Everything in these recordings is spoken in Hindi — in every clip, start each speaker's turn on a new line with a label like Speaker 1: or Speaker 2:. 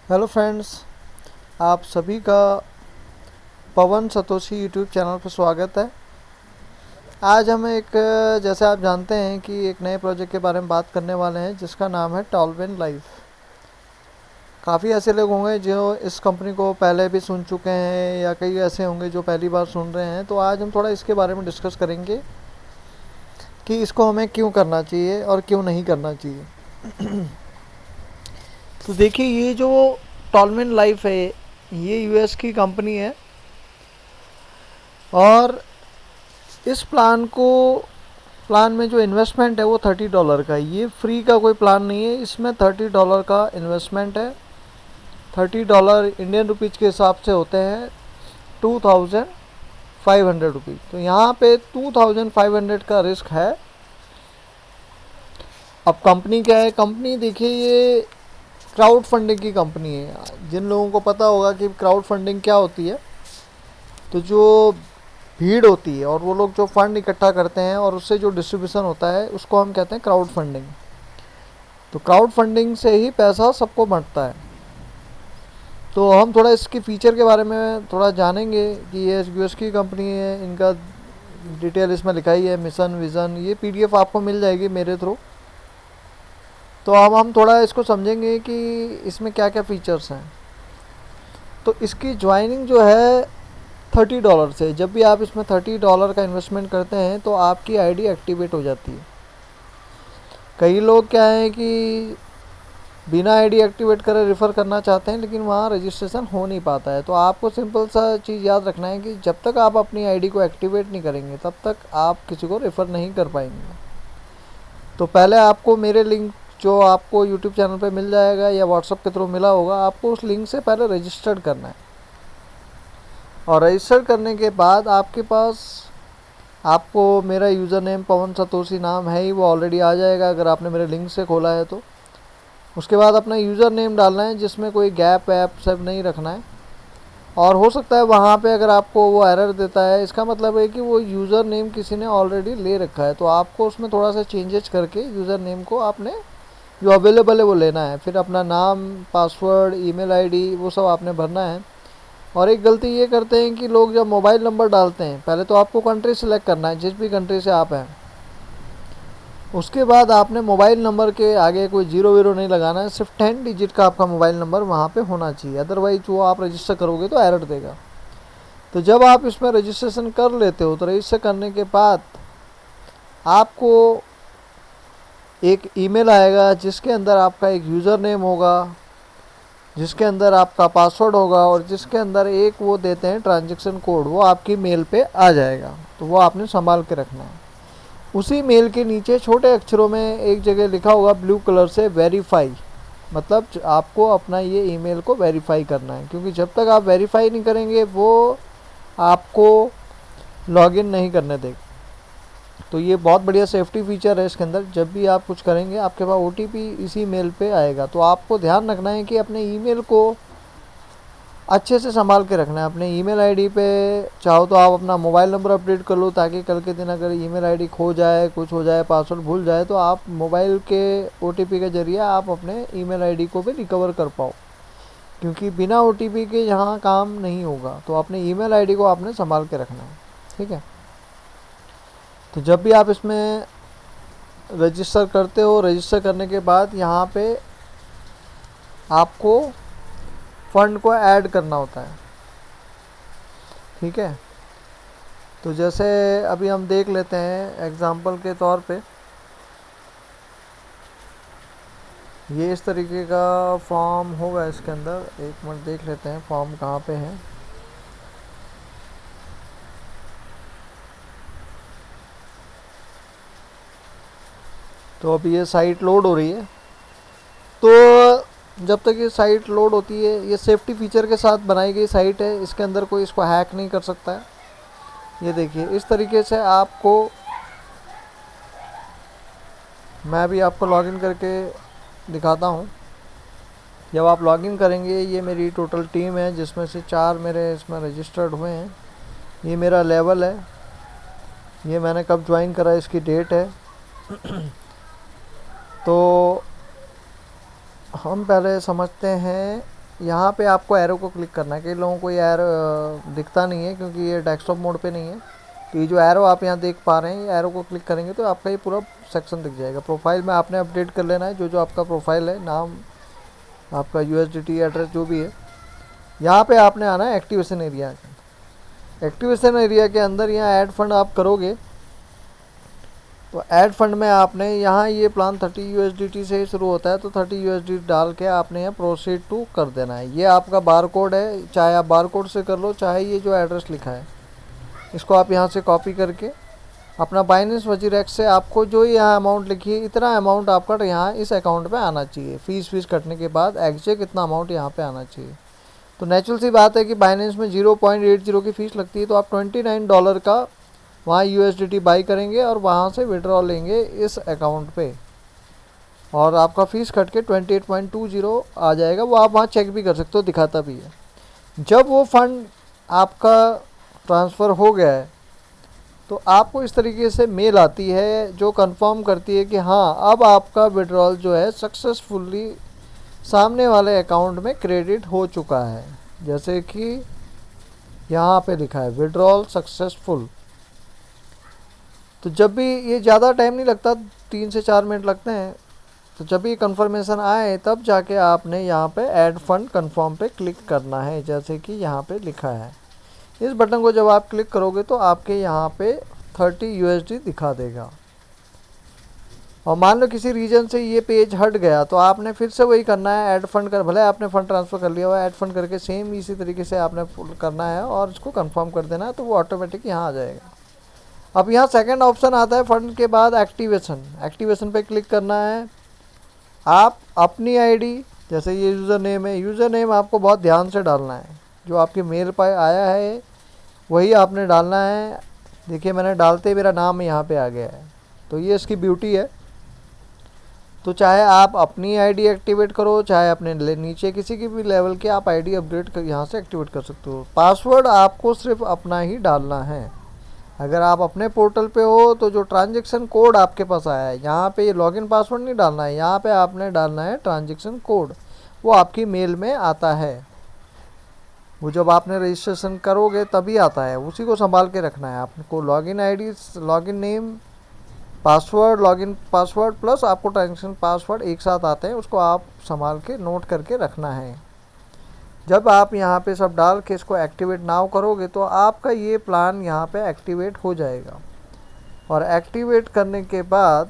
Speaker 1: हेलो फ्रेंड्स, आप सभी का पवन सतोशी यूट्यूब चैनल पर स्वागत है। आज हम जैसे आप जानते हैं कि एक नए प्रोजेक्ट के बारे में बात करने वाले हैं जिसका नाम है टॉलविन लाइफ। काफ़ी ऐसे लोग होंगे जो इस कंपनी को पहले भी सुन चुके हैं या कई ऐसे होंगे जो पहली बार सुन रहे हैं। तो आज हम थोड़ा इसके बारे में डिस्कस करेंगे कि इसको हमें क्यों करना चाहिए और क्यों नहीं करना चाहिए। तो देखिए, ये जो टॉलविन लाइफ है ये यूएस की कंपनी है और इस प्लान में जो इन्वेस्टमेंट है वो $30 का है। ये फ्री का कोई प्लान नहीं है, इसमें $30 का इन्वेस्टमेंट है। $30 इंडियन रुपीज़ के हिसाब से होते हैं 2500 रुपीज़। तो यहाँ पे 2500 का रिस्क है। अब कंपनी क्या है, कंपनी देखिए ये क्राउड फंडिंग की कंपनी है। जिन लोगों को पता होगा कि क्राउड फंडिंग क्या होती है, तो जो भीड़ होती है और वो लोग जो फंड इकट्ठा करते हैं और उससे जो डिस्ट्रीब्यूशन होता है उसको हम कहते हैं क्राउड फंडिंग। तो क्राउड फंडिंग से ही पैसा सबको बढ़ता है। तो हम थोड़ा इसके फीचर के बारे में थोड़ा जानेंगे कि ये यूएस की कंपनी है, इनका डिटेल इसमें लिखा ही है, मिशन विज़न। ये पीडीएफ आपको मिल जाएगी मेरे थ्रू। तो अब हम थोड़ा इसको समझेंगे कि इसमें क्या क्या फ़ीचर्स हैं। तो इसकी ज्वाइनिंग जो है $30 से। जब भी आप इसमें $30 का इन्वेस्टमेंट करते हैं तो आपकी आईडी एक्टिवेट हो जाती है। कई लोग क्या है कि बिना आईडी एक्टिवेट करे रेफ़र करना चाहते हैं लेकिन वहाँ रजिस्ट्रेशन हो नहीं पाता है। तो आपको सिंपल सा चीज़ याद रखना है कि जब तक आप अपनी आईडी को एक्टिवेट नहीं करेंगे तब तक आप किसी को रेफ़र नहीं कर पाएंगे। तो पहले आपको मेरे लिंक जो आपको यूट्यूब चैनल पे मिल जाएगा या व्हाट्सअप के थ्रू मिला होगा, आपको उस लिंक से पहले रजिस्टर्ड करना है। और रजिस्टर करने के बाद आपके पास आपको मेरा यूज़र नेम पवन सतोशी नाम है ही, वो ऑलरेडी आ जाएगा अगर आपने मेरे लिंक से खोला है तो। उसके बाद अपना यूज़र नेम डालना है जिसमें कोई गैप वैप सब नहीं रखना है। और हो सकता है वहाँ पे अगर आपको वो एरर देता है, इसका मतलब है कि वो यूज़र नेम किसी ने ऑलरेडी ले रखा है। तो आपको उसमें थोड़ा सा चेंजेस करके यूज़र नेम को आपने जो अवेलेबल है वो लेना है। फिर अपना नाम, पासवर्ड, ईमेल आईडी वो सब आपने भरना है। और एक गलती ये करते हैं कि लोग जब मोबाइल नंबर डालते हैं, पहले तो आपको कंट्री सेलेक्ट करना है जिस भी कंट्री से आप हैं। उसके बाद आपने मोबाइल नंबर के आगे कोई जीरो वीरो नहीं लगाना है, सिर्फ 10 डिजिट का आपका मोबाइल नंबर वहाँ पे होना चाहिए। अदरवाइज वो आप रजिस्टर करोगे तो एरर देगा। तो जब आप इसमें रजिस्ट्रेशन कर लेते हो तो रजिस्टर करने के बाद आपको एक ईमेल आएगा जिसके अंदर आपका एक यूज़र नेम होगा, जिसके अंदर आपका पासवर्ड होगा और जिसके अंदर एक वो देते हैं ट्रांजैक्शन कोड, वो आपकी मेल पे आ जाएगा। तो वो आपने संभाल के रखना है। उसी मेल के नीचे छोटे अक्षरों में एक जगह लिखा होगा ब्लू कलर से वेरीफाई। मतलब आपको अपना ये ईमेल को वेरीफाई करना है, क्योंकि जब तक आप वेरीफाई नहीं करेंगे वो आपको लॉगिन नहीं करने देगा। तो ये बहुत बढ़िया सेफ्टी फीचर है इसके अंदर। जब भी आप कुछ करेंगे आपके पास ओटीपी इसी मेल पे आएगा। तो आपको ध्यान रखना है कि अपने ईमेल को अच्छे से संभाल के रखना है। अपने ईमेल आईडी पे चाहो तो आप अपना मोबाइल नंबर अपडेट कर लो, ताकि कल के दिन अगर ईमेल आईडी खो जाए, कुछ हो जाए, पासवर्ड भूल जाए, तो आप मोबाइल के ओटीपी के ज़रिए आप अपने ईमेल आईडी को भी रिकवर कर पाओ। क्योंकि बिना ओटीपी के यहाँ काम नहीं होगा। तो अपने ईमेल आईडी को आपने संभाल के रखना है, ठीक है। तो जब भी आप इसमें रजिस्टर करते हो, रजिस्टर करने के बाद यहाँ पे आपको फ़ंड को ऐड करना होता है, ठीक है। तो जैसे अभी हम देख लेते हैं एग्जांपल के तौर पे, ये इस तरीके का फॉर्म होगा इसके अंदर। एक मिनट देख लेते हैं फॉर्म कहाँ पे है। तो अभी ये साइट लोड हो रही है। तो जब तक ये साइट लोड होती है, ये सेफ्टी फीचर के साथ बनाई गई साइट है, इसके अंदर कोई इसको हैक नहीं कर सकता है। ये देखिए इस तरीके से आपको, मैं भी आपको लॉगिन करके दिखाता हूँ। जब आप लॉगिन करेंगे, ये मेरी टोटल टीम है जिसमें से 4 मेरे इसमें रजिस्टर्ड हुए हैं। ये मेरा लेवल है, ये मैंने कब ज्वाइन करा इसकी डेट है। तो हम पहले समझते हैं यहाँ पे आपको एरो को क्लिक करना है। कई लोगों को ये एरो दिखता नहीं है क्योंकि ये डेस्कटॉप मोड पे नहीं है। तो ये जो एरो आप यहाँ देख पा रहे हैं, ये एरो को क्लिक करेंगे तो आपका ये पूरा सेक्शन दिख जाएगा। प्रोफाइल में आपने अपडेट कर लेना है, जो जो आपका प्रोफाइल है, नाम, आपका यूएसडीटी एड्रेस जो भी है। यहाँ पे आपने आना है एक्टिवेशन एरिया। एक्टिवेशन एरिया के अंदर यहाँ ऐड फंड आप करोगे तो ऐड फंड में आपने यहाँ ये प्लान 30 यूएसडीटी से शुरू होता है, तो 30 यूएसडीटी डाल के आपने यहाँ प्रोसीड टू कर देना है। ये आपका बार कोड है, चाहे आप बार कोड से कर लो, चाहे ये जो एड्रेस लिखा है इसको आप यहाँ से कॉपी करके अपना बाइनेंस वजीरेक्स से आपको जो यहाँ अमाउंट लिखी है इतना अमाउंट आपका यहाँ इस अकाउंट पे आना चाहिए। फीस कटने के बाद एग्जैक्ट इतना अमाउंट यहाँ पे आना चाहिए। तो नेचुरल सी बात है कि बाइनेंस में 0.80 की फ़ीस लगती है, तो आप $29 का वहाँ यूएसडीटी बाई करेंगे और वहाँ से विड्रॉ लेंगे इस अकाउंट पे, और आपका फ़ीस कट के 28.20 आ जाएगा। वो आप वहाँ चेक भी कर सकते हो, दिखाता भी है। जब वो फंड आपका ट्रांसफ़र हो गया है तो आपको इस तरीके से मेल आती है जो कंफर्म करती है कि हाँ, अब आपका विड्रॉल जो है सक्सेसफुली सामने वाले अकाउंट में क्रेडिट हो चुका है। जैसे कि यहाँ पे लिखा है विड्रॉल सक्सेसफुल। तो जब भी ये ज़्यादा टाइम नहीं लगता, 3 से 4 मिनट लगते हैं, तो जब भी कंफर्मेशन आए तब जाके आपने यहाँ पे ऐड फंड कंफर्म पे क्लिक करना है, जैसे कि यहाँ पे लिखा है। इस बटन को जब आप क्लिक करोगे तो आपके यहाँ पे 30 यूएसडी दिखा देगा। और मान लो किसी रीजन से ये पेज हट गया तो आपने फिर से वही करना है, ऐड फंड कर, भले आपने फंड ट्रांसफ़र कर लिया हुआ है, ऐड फंड करके सेम इसी तरीके से आपने करना है और इसको कंफर्म कर देना है, तो वो ऑटोमेटिक यहाँ आ जाएगा। अब यहाँ सेकंड ऑप्शन आता है फंड के बाद एक्टिवेशन। एक्टिवेशन पे क्लिक करना है। आप अपनी आईडी, जैसे ये यूज़र नेम है, यूज़र नेम आपको बहुत ध्यान से डालना है। जो आपके मेल पर आया है वही आपने डालना है। देखिए मैंने डालते ही मेरा नाम यहाँ पे आ गया है, तो ये इसकी ब्यूटी है। तो चाहे आप अपनी आईडी एक्टिवेट करो, चाहे अपने नीचे किसी की भी लेवल के आप आईडी अपडेट कर यहाँ से एक्टिवेट कर सकते हो। पासवर्ड आपको सिर्फ अपना ही डालना है। अगर आप अपने पोर्टल पे हो तो जो ट्रांजैक्शन कोड आपके पास आया है, यहाँ पे ये लॉगिन पासवर्ड नहीं डालना है, यहाँ पे आपने डालना है ट्रांजैक्शन कोड। वो आपकी मेल में आता है, वो जब आपने रजिस्ट्रेशन करोगे तभी आता है, उसी को संभाल के रखना है आपको। Login ID, login name, password, login password plus आपको ट्रांजैक्शन पासवर्ड एक साथ आते हैं, उसको आप संभाल के नोट करके रखना है। जब आप यहाँ पे सब डाल के इसको एक्टिवेट नाउ करोगे तो आपका ये प्लान यहाँ पे एक्टिवेट हो जाएगा। और एक्टिवेट करने के बाद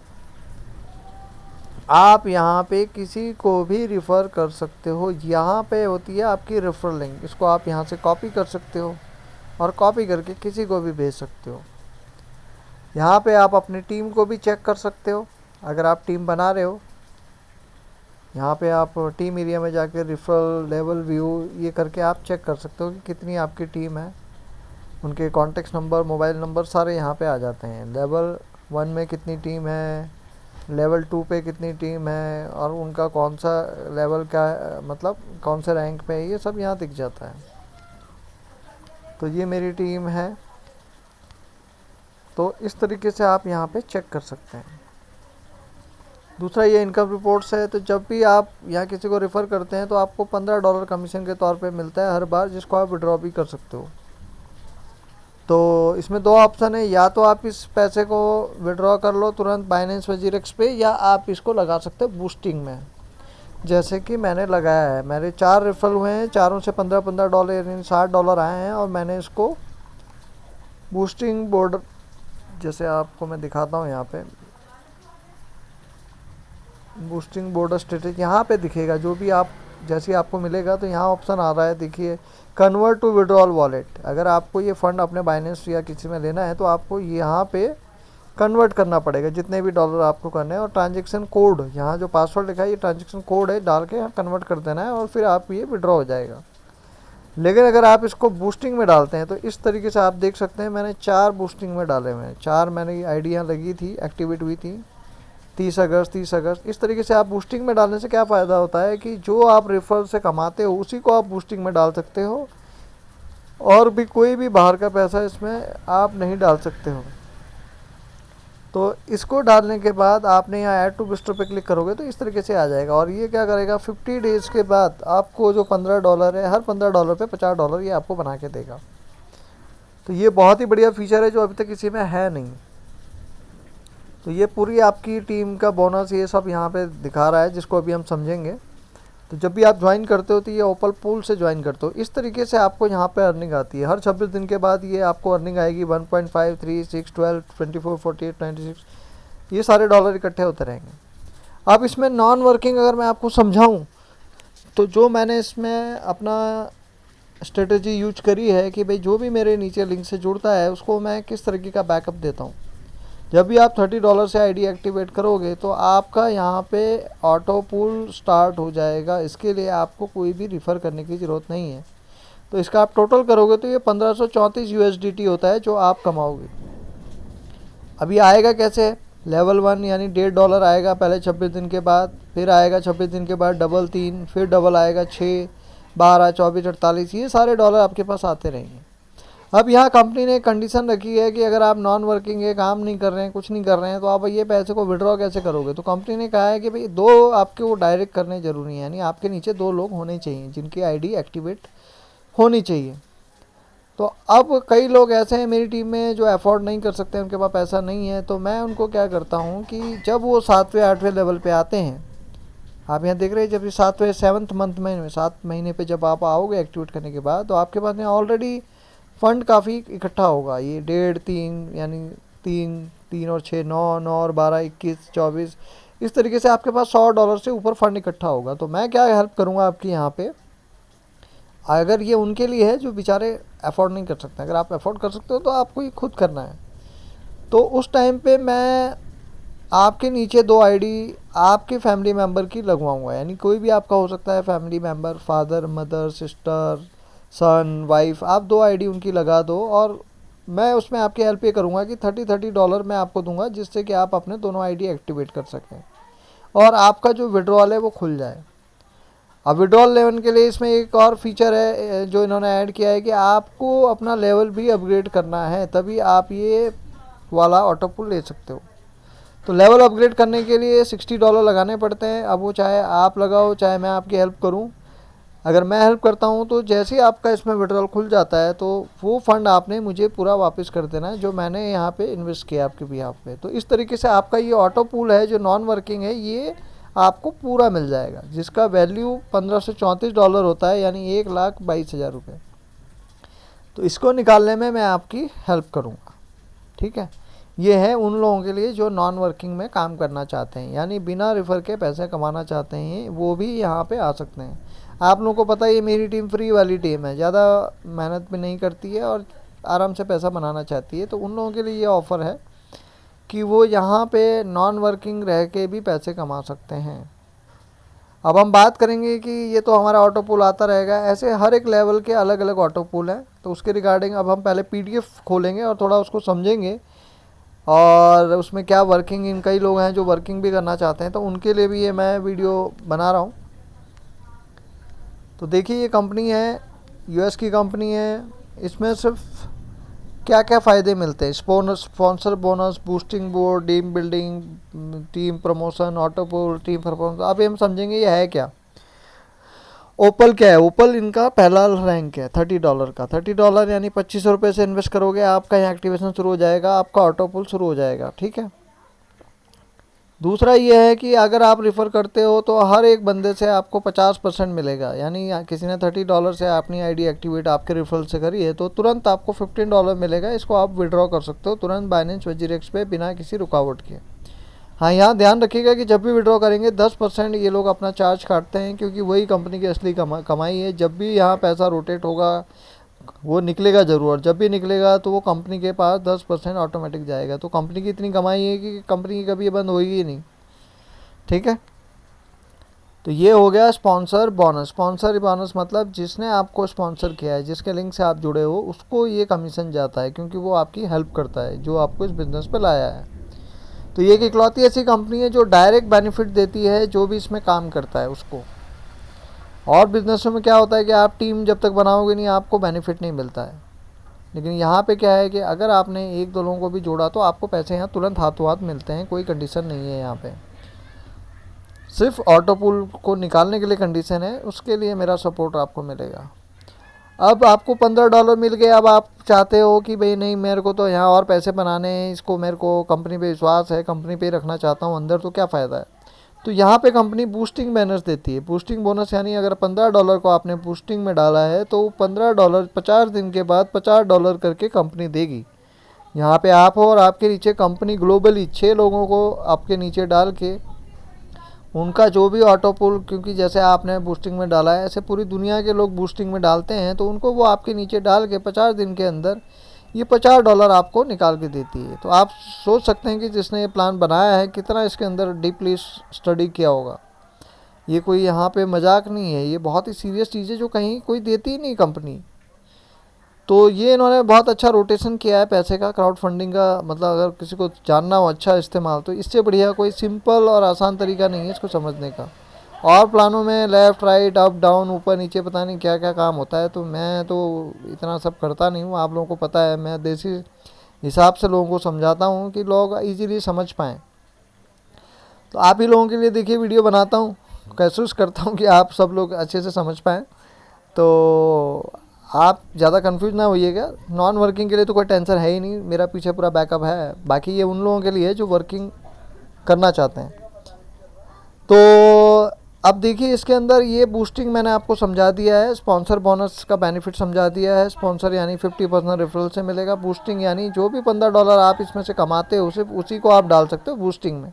Speaker 1: आप यहाँ पे किसी को भी रिफ़र कर सकते हो। यहाँ पे होती है आपकी रेफरल लिंक, इसको आप यहाँ से कॉपी कर सकते हो और कॉपी करके किसी को भी भेज सकते हो। यहाँ पे आप अपनी टीम को भी चेक कर सकते हो, अगर आप टीम बना रहे हो। यहाँ पे आप टीम एरिया में जाके रेफरल लेवल व्यू ये करके आप चेक कर सकते हो कि कितनी आपकी टीम है। उनके कॉन्टेक्ट नंबर, मोबाइल नंबर सारे यहाँ पे आ जाते हैं। लेवल 1 में कितनी टीम है, लेवल 2 पे कितनी टीम है, और उनका कौन सा लेवल का मतलब कौन से रैंक पे है, ये सब यहाँ दिख जाता है। तो ये मेरी टीम है। तो इस तरीके से आप यहाँ पे चेक कर सकते हैं। दूसरा ये इनकम रिपोर्ट्स है। तो जब भी आप यहाँ किसी को रेफ़र करते हैं तो आपको $15 कमीशन के तौर पे मिलता है हर बार, जिसको आप विड्रॉ भी कर सकते हो। तो इसमें 2 ऑप्शन है, या तो आप इस पैसे को विड्रॉ कर लो तुरंत बाइनेंस वजीरेक्स पे, या आप इसको लगा सकते हो बूस्टिंग में, जैसे कि मैंने लगाया है। मेरे 4 रेफरल हुए हैं, चारों से $15 यानी $60 आए हैं, और मैंने इसको बूस्टिंग बोर्ड, जैसे आपको मैं दिखाता हूँ यहाँ पे, बूस्टिंग बोर्ड स्टेटस यहाँ पे दिखेगा। जो भी आप जैसे आपको मिलेगा तो यहाँ ऑप्शन आ रहा है, देखिए कन्वर्ट टू विड्रॉल वॉलेट। अगर आपको ये फ़ंड अपने बाइनेंस या किसी में लेना है तो आपको यहाँ पे कन्वर्ट करना पड़ेगा, जितने भी डॉलर आपको करने हैं। और ट्रांजैक्शन कोड, यहाँ जो पासवर्ड लिखा है ये ट्रांजैक्शन कोड है, डाल के कन्वर्ट कर देना है और फिर आप ये विड्रॉ हो जाएगा। लेकिन अगर आप इसको बूस्टिंग में डालते हैं तो इस तरीके से आप देख सकते हैं, मैंने 4 बूस्टिंग में डाले हुए हैं। 4 मैंने आइडिया लगी थी, एक्टिवेट हुई थी 30 अगस्त। इस तरीके से आप बूस्टिंग में डालने से क्या फ़ायदा होता है कि जो आप रेफरल से कमाते हो उसी को आप बूस्टिंग में डाल सकते हो, और भी कोई भी बाहर का पैसा इसमें आप नहीं डाल सकते हो। तो इसको डालने के बाद आपने यहाँ ऐड टू बिस्ट्रो पे क्लिक करोगे तो इस तरीके से आ जाएगा। और ये क्या करेगा, 50 डेज़ के बाद आपको जो $15 है, हर $15 पे $50 ये आपको बना के देगा। तो ये बहुत ही बढ़िया फीचर है जो अभी तक किसी में है नहीं। तो ये पूरी आपकी टीम का बोनस ये सब यहाँ पे दिखा रहा है, जिसको अभी हम समझेंगे। तो जब भी आप ज्वाइन करते हो तो ये ओपल पूल से ज्वाइन करते हो, इस तरीके से आपको यहाँ पे अर्निंग आती है। हर 26 दिन के बाद ये आपको अर्निंग आएगी 1.5, 3, 6, 12, 24, 48, 96, ये सारे डॉलर इकट्ठे होते रहेंगे। अब इसमें नॉन वर्किंग अगर मैं आपको समझाऊँ तो जो मैंने इसमें अपना स्ट्रेटजी यूज करी है कि भाई जो भी मेरे नीचे लिंक से जुड़ता है उसको मैं किस तरीके का बैकअप देता हूँ। जब भी आप $30 से आईडी एक्टिवेट करोगे तो आपका यहाँ पे ऑटो पूल स्टार्ट हो जाएगा। इसके लिए आपको कोई भी रिफ़र करने की ज़रूरत नहीं है। तो इसका आप टोटल करोगे तो ये 1534 USDT होता है जो आप कमाओगे। अभी आएगा कैसे, लेवल 1 यानी $1.5 आएगा पहले 26 दिन के बाद, फिर आएगा 26 दिन के बाद डबल 3, फिर डबल आएगा 6, 12, 24, 48, ये सारे डॉलर आपके पास आते रहेंगे। अब यहाँ कंपनी ने कंडीशन रखी है कि अगर आप नॉन वर्किंग है, काम नहीं कर रहे हैं, कुछ नहीं कर रहे हैं, तो आप ये पैसे को विड्रॉ कैसे करोगे। तो कंपनी ने कहा है कि भाई 2 आपके वो डायरेक्ट करने ज़रूरी है, यानी आपके नीचे 2 लोग होने चाहिए जिनकी आईडी एक्टिवेट होनी चाहिए। तो अब कई लोग ऐसे हैं मेरी टीम में जो अफोर्ड नहीं कर सकते, उनके पास पैसा नहीं है। तो मैं उनको क्या करता हूँ कि जब वो 7वें 8वें लेवल पे आते हैं, आप यहाँ देख रहे हैं, जब 7वें 7th मंथ में 7 महीने पे जब आप आओगे एक्टिवेट करने के बाद, तो आपके पास में ऑलरेडी फ़ंड काफ़ी इकट्ठा होगा। ये 1.5, 3 यानी 3 और 6 9, 9 और 12, 21, 24, इस तरीके से आपके पास $100 से ऊपर फ़ंड इकट्ठा होगा। तो मैं क्या हेल्प करूँगा आपकी यहाँ पे, अगर ये उनके लिए है जो बेचारे अफोर्ड नहीं कर सकते, अगर आप अफोर्ड कर सकते हो तो आपको ये खुद करना है। तो उस टाइम पे मैं आपके नीचे 2 आईडी आपके फैमिली मेम्बर की लगवाऊंगा, यानी कोई भी आपका हो सकता है family member, father, mother, sister, son, wife, आप 2 आईडी उनकी लगा दो। और मैं उसमें आपकी हेल्प ये करूँगा कि $30 मैं आपको दूंगा, जिससे कि आप अपने दोनों आईडी एक्टिवेट कर सकें और आपका जो विड्रॉल है वो खुल जाए। अब विड्रॉल लेवल के लिए इसमें एक और फीचर है जो इन्होंने ऐड किया है कि आपको अपना लेवल भी अपग्रेड करना है, तभी आप ये वाला ऑटो पुल ले सकते हो। तो लेवल अपग्रेड करने के लिए $60 लगाने पड़ते हैं। अब वो चाहे आप लगाओ चाहे मैं आपकी हेल्प करूं। अगर मैं हेल्प करता हूं तो जैसे ही आपका इसमें विड्रॉल खुल जाता है तो वो फ़ंड आपने मुझे पूरा वापस कर देना है जो मैंने यहाँ पे इन्वेस्ट किया आपके बिहाफ पे। तो इस तरीके से आपका ये ऑटो पूल है जो नॉन वर्किंग है, ये आपको पूरा मिल जाएगा, जिसका वैल्यू $1534 होता है, यानी 1,22,000 रुपये। तो इसको निकालने में मैं आपकी हेल्प करूँगा, ठीक है। ये है उन लोगों के लिए जो नॉन वर्किंग में काम करना चाहते हैं, यानी बिना रेफर के पैसे कमाना चाहते हैं, वो भी यहाँ पे आ सकते हैं। आप लोगों को पता है ये मेरी टीम फ्री वाली टीम है, ज़्यादा मेहनत भी नहीं करती है और आराम से पैसा बनाना चाहती है। तो उन लोगों के लिए ये ऑफ़र है कि वो यहाँ पे नॉन वर्किंग रह के भी पैसे कमा सकते हैं। अब हम बात करेंगे कि ये तो हमारा ऑटो पूल आता रहेगा, ऐसे हर एक लेवल के अलग अलग ऑटो पूल हैं। तो उसके रिगार्डिंग अब हम पहले PDF खोलेंगे और थोड़ा उसको समझेंगे, और उसमें क्या वर्किंग, इन कई लोग हैं जो वर्किंग भी करना चाहते हैं, तो उनके लिए भी ये मैं वीडियो बना रहा हूँ। तो देखिए ये कंपनी है, US की कंपनी है। इसमें सिर्फ क्या क्या फ़ायदे मिलते हैं, sponsor bonus, boosting board, team building, team promotion, auto pool, team performance. अब हम समझेंगे ये है क्या। ओपल क्या है, ओपल इनका पहला रैंक है $30 का। $30 यानी ₹2500 से इन्वेस्ट करोगे, आपका यहाँ एक्टिवेशन शुरू हो जाएगा, आपका ऑटो पुल शुरू हो जाएगा, ठीक है। दूसरा ये है कि अगर आप रिफ़र करते हो तो हर एक बंदे से आपको 50% मिलेगा, यानी किसी ने $30 से अपनी आईडी एक्टिवेट आपके रेफरल से करी है तो तुरंत आपको $15 मिलेगा। इसको आप विड्रॉ कर सकते हो तुरंत बाइनेंस वजीरेक्स पे बिना किसी रुकावट के। हाँ, यहाँ ध्यान रखिएगा कि जब भी विड्रॉ करेंगे 10% ये लोग अपना चार्ज काटते हैं, क्योंकि वही कंपनी की असली कमाई है। जब भी यहाँ पैसा रोटेट होगा वो निकलेगा ज़रूर, और जब भी निकलेगा तो वो कंपनी के पास 10% ऑटोमेटिक जाएगा। तो कंपनी की इतनी कमाई है कि कंपनी की कभी ये बंद होगी ही नहीं, ठीक है। तो ये हो गया स्पॉन्सर बोनस। स्पॉन्सर बोनस मतलब जिसने आपको स्पॉन्सर किया है, जिसके लिंक से आप जुड़े हो, उसको ये कमीशन जाता है, क्योंकि वो आपकी हेल्प करता है, जो आपको इस बिज़नेस पे लाया है। तो ये एक इकलौती ऐसी कंपनी है जो डायरेक्ट बेनिफिट देती है जो भी इसमें काम करता है उसको। और बिजनेसों में क्या होता है कि आप टीम जब तक बनाओगे नहीं, आपको बेनिफिट नहीं मिलता है। लेकिन यहाँ पे क्या है कि अगर आपने एक दो लोगों को भी जोड़ा तो आपको पैसे यहाँ तुरंत हाथों हाथ मिलते हैं, कोई कंडीशन नहीं है यहाँ पे। सिर्फ ऑटो पूल को निकालने के लिए कंडीशन है, उसके लिए मेरा सपोर्ट आपको मिलेगा। अब आपको $15 मिल गए, अब आप चाहते हो कि भाई नहीं मेरे को तो यहाँ और पैसे बनाने हैं, इसको मेरे को कंपनी पे विश्वास है, कंपनी पे रखना चाहता हूँ अंदर, तो क्या फ़ायदा है। तो यहाँ पे कंपनी बूस्टिंग बोनस देती है। बूस्टिंग बोनस यानी अगर $15 को आपने बूस्टिंग में डाला है तो $15 50 दिन के बाद $50 करके कंपनी देगी। यहाँ पे आप हो और आपके नीचे कंपनी ग्लोबली 6 लोगों को आपके नीचे डाल के उनका जो भी ऑटो पुल, क्योंकि जैसे आपने बूस्टिंग में डाला है ऐसे पूरी दुनिया के लोग बूस्टिंग में डालते हैं, तो उनको वो आपके नीचे डाल के 50 दिन के अंदर ये $50 आपको निकाल के देती है। तो आप सोच सकते हैं कि जिसने ये प्लान बनाया है कितना इसके अंदर डीपली स्टडी किया होगा। ये कोई यहाँ पे मजाक नहीं है, ये बहुत ही सीरियस चीज़ है जो कहीं कोई देती ही नहीं कंपनी। तो ये इन्होंने बहुत अच्छा रोटेशन किया है पैसे का, क्राउड फंडिंग का। मतलब अगर किसी को जानना हो अच्छा इस्तेमाल, तो इससे बढ़िया कोई सिंपल और आसान तरीका नहीं है इसको समझने का। और प्लानों में लेफ़्ट राइट अप डाउन ऊपर नीचे पता नहीं क्या क्या काम होता है, तो मैं तो इतना सब करता नहीं हूँ, आप लोगों को पता है। मैं देसी हिसाब से लोगों को समझाता हूँ कि लोग इजीली समझ पाएँ। तो आप ही लोगों के लिए देखिए वीडियो बनाता हूँ, कोशिश करता हूँ कि आप सब लोग अच्छे से समझ पाएँ। तो आप ज़्यादा कंफ्यूज ना होइएगा। नॉन वर्किंग के लिए तो कोई टेंशन है ही नहीं, मेरा पीछे पूरा बैकअप है। बाकी ये उन लोगों के लिए है जो वर्किंग करना चाहते हैं। तो अब देखिए इसके अंदर ये बूस्टिंग मैंने आपको समझा दिया है, स्पॉन्सर बोनस का बेनिफिट समझा दिया है। स्पॉन्सर यानी 50% रेफरल से मिलेगा। बूस्टिंग यानी जो भी $15 आप इसमें से कमाते हो सिर्फ उसी को आप डाल सकते हो बूस्टिंग में,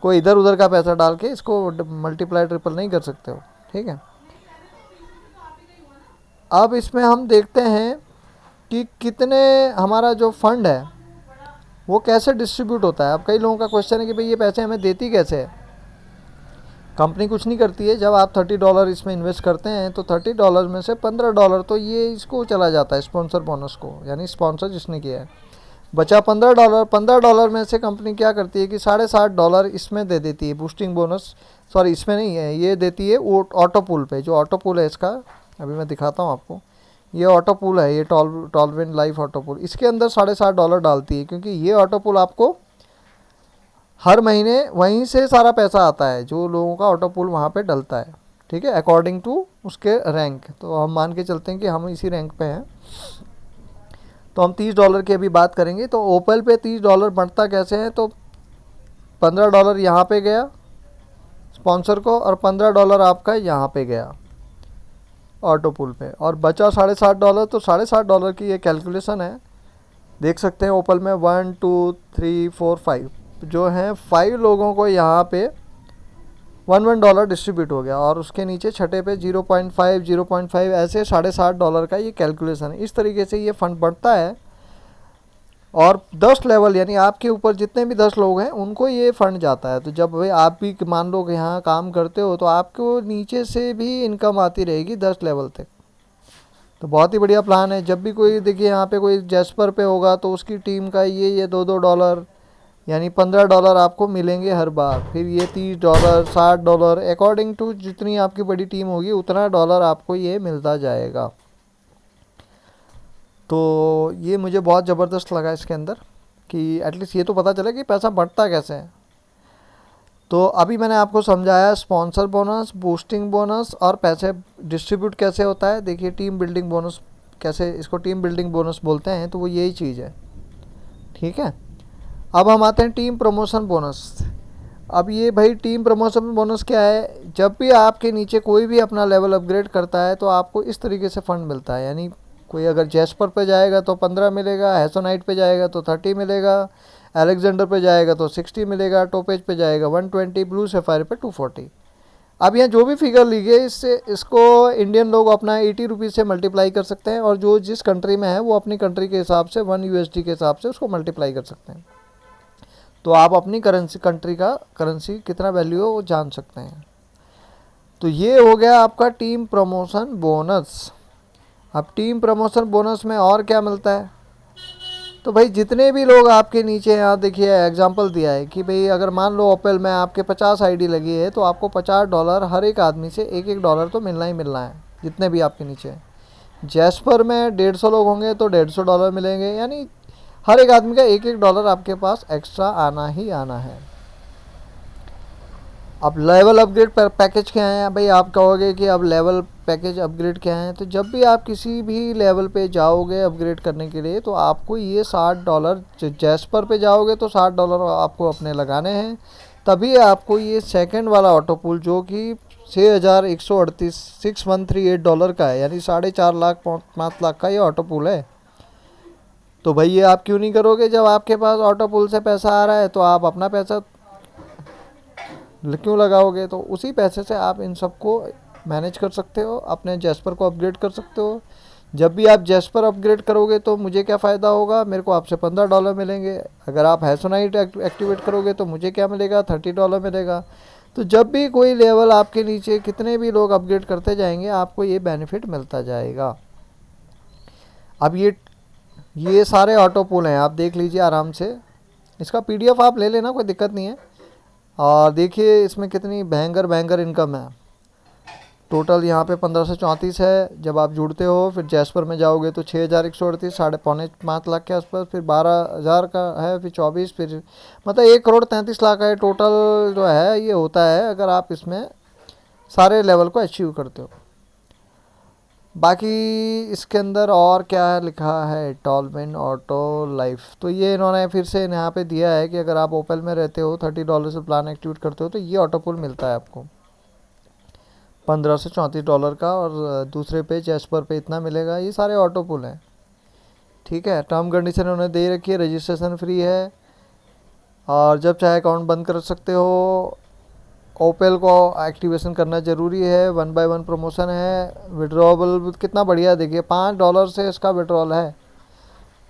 Speaker 1: कोई इधर उधर का पैसा डाल के इसको मल्टीप्लाई ट्रिपल नहीं कर सकते हो, ठीक है। अब इसमें हम देखते हैं कि कितने हमारा जो फंड है वो कैसे डिस्ट्रीब्यूट होता है। अब कई लोगों का क्वेश्चन है कि भाई ये पैसे हमें देती कैसे है। कंपनी कुछ नहीं करती है। जब आप $30 इसमें इन्वेस्ट करते हैं तो $30 में से $15 तो ये इसको चला जाता है स्पॉन्सर बोनस को, यानी स्पॉन्सर जिसने किया है। बचा $15 में से कंपनी क्या करती है कि $60 इसमें दे देती है बूस्टिंग बोनस। सॉरी इसमें नहीं है, ये देती है ऑटो पूल पे। जो ऑटो पूल है इसका अभी मैं दिखाता हूँ आपको। ये ऑटो पूल है, ये टॉलविन लाइफ ऑटो पूल, इसके अंदर $60 डालती है, क्योंकि ये ऑटो पूल आपको हर महीने वहीं से सारा पैसा आता है जो लोगों का ऑटो पूल वहाँ पे डलता है, ठीक है, अकॉर्डिंग टू उसके रैंक। तो हम मान के चलते हैं कि हम इसी रैंक पे हैं, तो हम $30 की अभी बात करेंगे। तो ओपल पे $30 बढ़ता कैसे है, तो $15 यहाँ पे गया स्पॉन्सर को और $15 आपका यहाँ पे गया ऑटो पूल पे, और बचा $60। तो $60 की ये कैलकुलेशन है, देख सकते हैं ओपल में 1 2 3 4 5 जो हैं 5 लोगों को यहाँ पे $1 डिस्ट्रीब्यूट हो गया, और उसके नीचे छठे पे 0.5 ऐसे $60 का ये कैलकुलेशन है। इस तरीके से ये फंड बढ़ता है, और 10 लेवल यानी आपके ऊपर जितने भी 10 लोग हैं उनको ये फंड जाता है। तो जब भाई आप भी मान लो कि यहाँ काम करते हो तो आपको नीचे से भी इनकम आती रहेगी 10 लेवल तक। तो बहुत ही बढ़िया प्लान है। जब भी कोई देखिए यहाँ पे कोई जैस्पर पे होगा तो उसकी टीम का ये $2 यानी $15 आपको मिलेंगे हर बार। फिर ये $30 $60 अकॉर्डिंग टू जितनी आपकी बड़ी टीम होगी उतना डॉलर आपको ये मिलता जाएगा। तो ये मुझे बहुत ज़बरदस्त लगा इसके अंदर कि एटलीस्ट ये तो पता चला कि पैसा बढ़ता कैसे है। तो अभी मैंने आपको समझाया स्पॉन्सर बोनस, बूस्टिंग बोनस और पैसे डिस्ट्रीब्यूट कैसे होता है। देखिए टीम बिल्डिंग बोनस कैसे, इसको टीम बिल्डिंग बोनस बोलते हैं, तो वो यही चीज़ है, ठीक है। अब हम आते हैं टीम प्रमोशन बोनस। अब ये भाई टीम प्रमोशन बोनस क्या है, जब भी आपके नीचे कोई भी अपना लेवल अपग्रेड करता है तो आपको इस तरीके से फंड मिलता है। यानी कोई अगर जैस्पर पे जाएगा तो 15 मिलेगा, हैसोनाइट पे जाएगा तो 30 मिलेगा, अलेक्जेंडर पे जाएगा तो 60 मिलेगा, टोपेज पे जाएगा 120, ब्लू सफारी पे 240। अब यहाँ जो भी फिगर ली गई इससे इसको इंडियन लोग अपना 80 रुपीज़ से मल्टीप्लाई कर सकते हैं, और जो जिस कंट्री में है वो अपनी कंट्री के हिसाब से 1 USD के हिसाब से उसको मल्टीप्लाई कर सकते हैं। तो आप अपनी करेंसी कंट्री का करेंसी कितना वैल्यू है वो जान सकते हैं। तो ये हो गया आपका टीम प्रमोशन बोनस। अब टीम प्रमोशन बोनस में और क्या मिलता है, तो भाई जितने भी लोग आपके नीचे, यहाँ देखिए एग्जांपल दिया है कि भाई अगर मान लो ओपल में आपके 50 आईडी लगी है तो आपको $50 हर एक आदमी से $1 तो मिलना ही मिलना है, जितने भी आपके नीचे हैं। जैस्पर में 150 लोग होंगे तो $150 मिलेंगे, यानी हर एक आदमी का $1 आपके पास एक्स्ट्रा आना ही आना है। अब लेवल अपग्रेड पैकेज क्या है भाई, आप कहोगे कि अब लेवल पैकेज अपग्रेड क्या है, तो जब भी आप किसी भी लेवल पे जाओगे अपग्रेड करने के लिए तो आपको ये $60, जैस्पर पे जाओगे तो $60 आपको अपने लगाने हैं, तभी आपको ये सेकंड वाला ऑटो पुल जो कि $6138 का है, यानी 4.5 लाख 5 लाख का ये ऑटो पुल है। तो भाई ये आप क्यों नहीं करोगे, जब आपके पास ऑटो पुल से पैसा आ रहा है तो आप अपना पैसा क्यों लगाओगे। तो उसी पैसे से आप इन सबको मैनेज कर सकते हो, अपने जैस्पर को अपग्रेड कर सकते हो। जब भी आप जैस्पर अपग्रेड करोगे तो मुझे क्या फ़ायदा होगा, मेरे को आपसे $15 मिलेंगे। अगर आप हैसोनाइट एक्टिवेट करोगे तो मुझे क्या मिलेगा, $30 मिलेगा। तो जब भी कोई लेवल आपके नीचे कितने भी लोग अपग्रेड करते जाएंगे आपको ये बेनिफिट मिलता जाएगा। अब ये सारे ऑटो पुल हैं, आप देख लीजिए आराम से, इसका PDF आप ले लेना, कोई दिक्कत नहीं है। और देखिए इसमें कितनी भयंकर भयंकर इनकम है। टोटल यहाँ पे 1534 है। जब आप जुड़ते हो फिर जैस्पर में जाओगे तो 6138, 5.5 लाख के आसपास, फिर 12,000 का है, फिर 24, फिर मतलब 1,33,00,000 का है टोटल जो है ये होता है अगर आप इसमें सारे लेवल को अचीव करते हो। बाकी इसके अंदर और क्या लिखा है, टॉलमेन ऑटो लाइफ, तो ये इन्होंने फिर से यहाँ पे दिया है कि अगर आप ओपल में रहते हो $30 से प्लान एक्टिवेट करते हो तो ये ऑटो पुल मिलता है आपको $15 से $34 का, और दूसरे पे जैस्पर पे इतना मिलेगा। ये सारे ऑटो पुल हैं, ठीक है। टर्म कंडीशन उन्होंने दे रखी है, रजिस्ट्रेशन फ्री है और जब चाहे अकाउंट बंद कर सकते हो। ओपेल को एक्टिवेशन करना ज़रूरी है, 1 बाय 1 प्रमोशन है। विड्रॉबल कितना बढ़िया, देखिए $5 से इसका विड्रॉल है,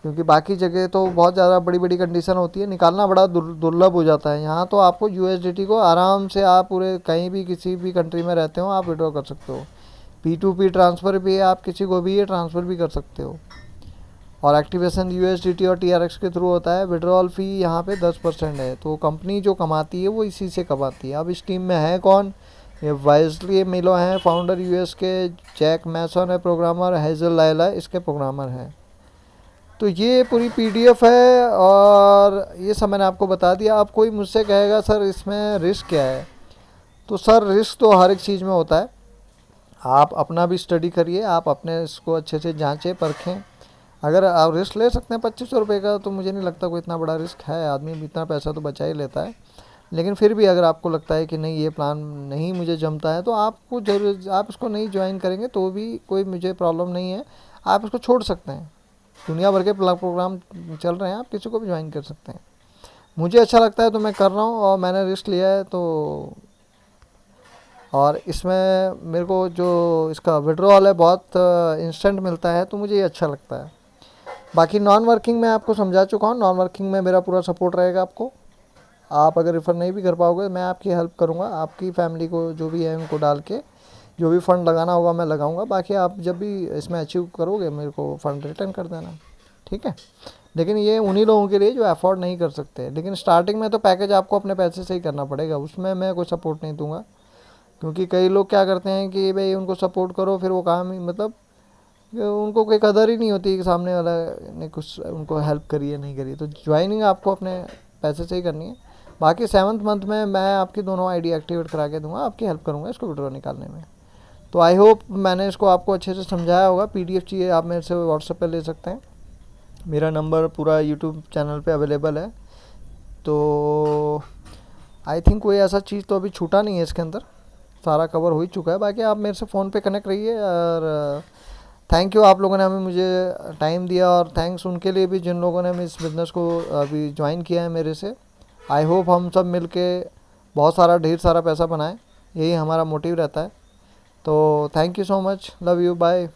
Speaker 1: क्योंकि बाकी जगह तो बहुत ज़्यादा बड़ी बड़ी कंडीशन होती है, निकालना बड़ा दुर्लभ हो जाता है। यहाँ तो आपको USDT को आराम से आप पूरे कहीं भी किसी भी कंट्री में रहते हो आप विड्रॉ कर सकते हो। P2P ट्रांसफ़र भी है, आप किसी को भी ये ट्रांसफ़र भी कर सकते हो। और एक्टिवेशन USDT और TRX के थ्रू होता है। विड्रॉल फ़ी यहाँ पे 10% है, तो कंपनी जो कमाती है वो इसी से कमाती है। अब इस टीम में है कौन, ये वाइजली मिलो हैं फाउंडर, US के। जैक मैसन है प्रोग्रामर, हेजल लायला इसके प्रोग्रामर हैं। तो ये पूरी PDF है और ये सब मैंने आपको बता दिया। अब कोई मुझसे कहेगा सर इसमें रिस्क क्या है, तो सर रिस्क तो हर एक चीज़ में होता है। आप अपना भी स्टडी करिए, आप अपने इसको अच्छे से जांचें परखें। अगर आप रिस्क ले सकते हैं $2500 का, तो मुझे नहीं लगता कोई इतना बड़ा रिस्क है, आदमी इतना पैसा तो बचा ही लेता है। लेकिन फिर भी अगर आपको लगता है कि नहीं ये प्लान नहीं मुझे जमता है तो आपको जरूर, आप इसको नहीं ज्वाइन करेंगे तो भी कोई मुझे प्रॉब्लम नहीं है, आप इसको छोड़ सकते हैं। दुनिया भर के प्रोग्राम चल रहे हैं, आप किसी को भी ज्वाइन कर सकते हैं। मुझे अच्छा लगता है तो मैं कर रहा हूँ और मैंने रिस्क लिया है तो, और इसमें मेरे को जो इसका विड्रॉल है बहुत इंस्टेंट मिलता है, तो मुझे ये अच्छा लगता है। बाकी नॉन वर्किंग में आपको समझा चुका हूँ, नॉन वर्किंग में मेरा पूरा सपोर्ट रहेगा आपको। आप अगर रेफ़र नहीं भी कर पाओगे मैं आपकी हेल्प करूँगा, आपकी फैमिली को जो भी है उनको डाल के जो भी फ़ंड लगाना होगा मैं लगाऊंगा। बाकी आप जब भी इसमें अचीव करोगे मेरे को फ़ंड रिटर्न कर देना, ठीक है। लेकिन ये उन्हीं लोगों के लिए जो अफोर्ड नहीं कर सकते। लेकिन स्टार्टिंग में तो पैकेज आपको अपने पैसे से ही करना पड़ेगा, उसमें मैं कोई सपोर्ट नहीं दूंगा। क्योंकि कई लोग क्या करते हैं कि भाई उनको सपोर्ट करो, फिर वो काम ही मतलब उनको कोई कदर ही नहीं होती कि सामने वाला ने कुछ उनको हेल्प करी है नहीं करी। तो ज्वाइनिंग आपको अपने पैसे से ही करनी है। बाकी 7th मंथ में मैं आपकी दोनों ID एक्टिवेट करा के दूंगा, आपकी हेल्प करूँगा इसको विड्रॉ निकालने में। तो आई होप मैंने इसको आपको अच्छे से समझाया होगा। PDF चाहिए आप मेरे से व्हाट्सएप पे ले सकते हैं, मेरा नंबर पूरा YouTube चैनल पे अवेलेबल है। तो आई थिंक कोई ऐसा चीज़ तो अभी छूटा नहीं है, इसके अंदर सारा कवर हो ही चुका है। बाकी आप मेरे से फ़ोन पे कनेक्ट रहिए। और थैंक यू आप लोगों ने हमें मुझे टाइम दिया, और थैंक्स उनके लिए भी जिन लोगों ने इस बिज़नेस को अभी ज्वाइन किया है मेरे से। आई होप हम सब मिल के बहुत सारा ढेर सारा पैसा बनाएं, यही हमारा मोटिव रहता है। तो thank you so much, love you, bye.